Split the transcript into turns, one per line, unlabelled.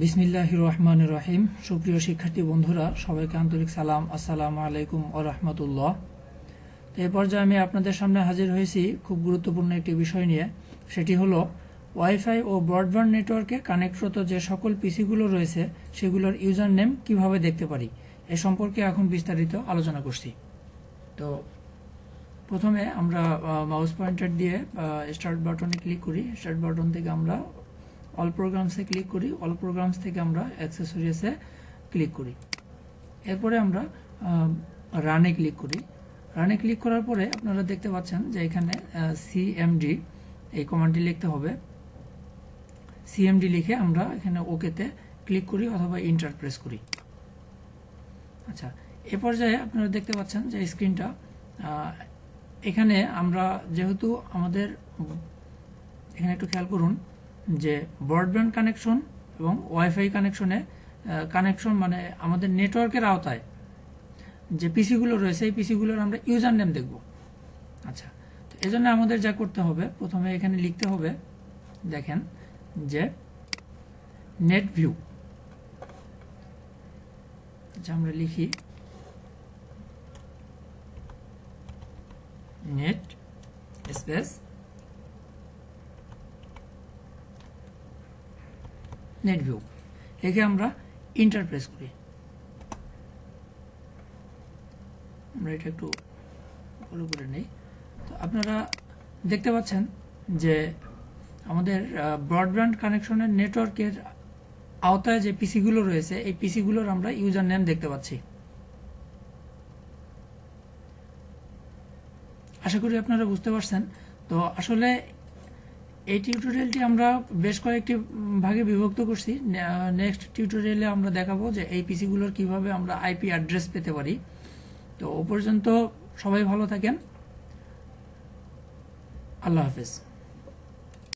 বিসমিল্লাহির রহমানির রহিম। সুপ্রিয় শিক্ষার্থী বন্ধুরা, সবাইকে আন্তরিক সালাম, আসসালামু আলাইকুম ওয়া রাহমাতুল্লাহ। এই পর্যায়ে আমি আপনাদের সামনে হাজির হয়েছি খুব গুরুত্বপূর্ণ একটি বিষয় নিয়ে। সেটি হলো ওয়াইফাই ও ব্রডব্যান্ড নেটওয়ার্কে কানেক্টরত যে সকল পিসিগুলো রয়েছে সেগুলোর ইউজার নেম কীভাবে দেখতে পারি এ সম্পর্কে এখন বিস্তারিত আলোচনা করছি। তো প্রথমে আমরা মাউস পয়েন্টার দিয়ে স্টার্ট বাটনে ক্লিক করি। স্টার্ট বাটন থেকে আমরা অল প্রোগ্রামসে ক্লিক করি। অল প্রোগ্রামস থেকে আমরা অ্যাক্সেসরিজে ক্লিক করি। এরপরে আমরা রানে ক্লিক করি। রানে ক্লিক করার পরে আপনারা দেখতে পাচ্ছেন যে এখানে সিএমডি এই কমান্ডটি লিখতে হবে। সিএমডি লিখে আমরা এখানে ওকেতে ক্লিক করি অথবা ইন্টার প্রেস করি। আচ্ছা, এ পর্যায়ে আপনারা দেখতে পাচ্ছেন যে স্ক্রিনটা এখানে আমরা যেহেতু আমাদের এখানে একটু খেয়াল করুন যে ব্রডব্যান্ড কানেকশন এবং ওয়াইফাই কানেকশন মানে আমাদের নেটওয়ার্কের আওতায় যে পিসিগুলো রয়েছে এই পিসিগুলোর আমরা ইউজার নেম দেখব। আচ্ছা, তো এই জন্য আমাদের যা করতে হবে, প্রথমে এখানে লিখতে হবে, দেখেন যে নেট ভিউ। আচ্ছা, আমরা লিখি নেট স্পেস নেট ভিউ লিখে আমরা ইন্টার প্রেস করি। আমরা এটা একটু ফলো করে নেই। তো আপনারা দেখতে পাচ্ছেন যে আমাদের ব্রডব্যান্ড কানেকশনের নেটওয়ার্কের আওতায় যে পিসিগুলো রয়েছে এই পিসিগুলোর আমরা ইউজার নেম দেখতে পাচ্ছি। আশা করি আপনারা বুঝতে পারছেন। তো আসলে এই টিউটোরিয়ালটি আমরা বেশ কয়েকটি ভাগে বিভক্ত করছি। নেক্সট টিউটোরিয়ালে আমরা দেখাবো যে এই পিসিগুলোর কিভাবে আমরা আইপি অ্যাড্রেস পেতে পারি। তো ও পর্যন্ত সবাই ভালো থাকেন। আল্লাহ হাফেজ।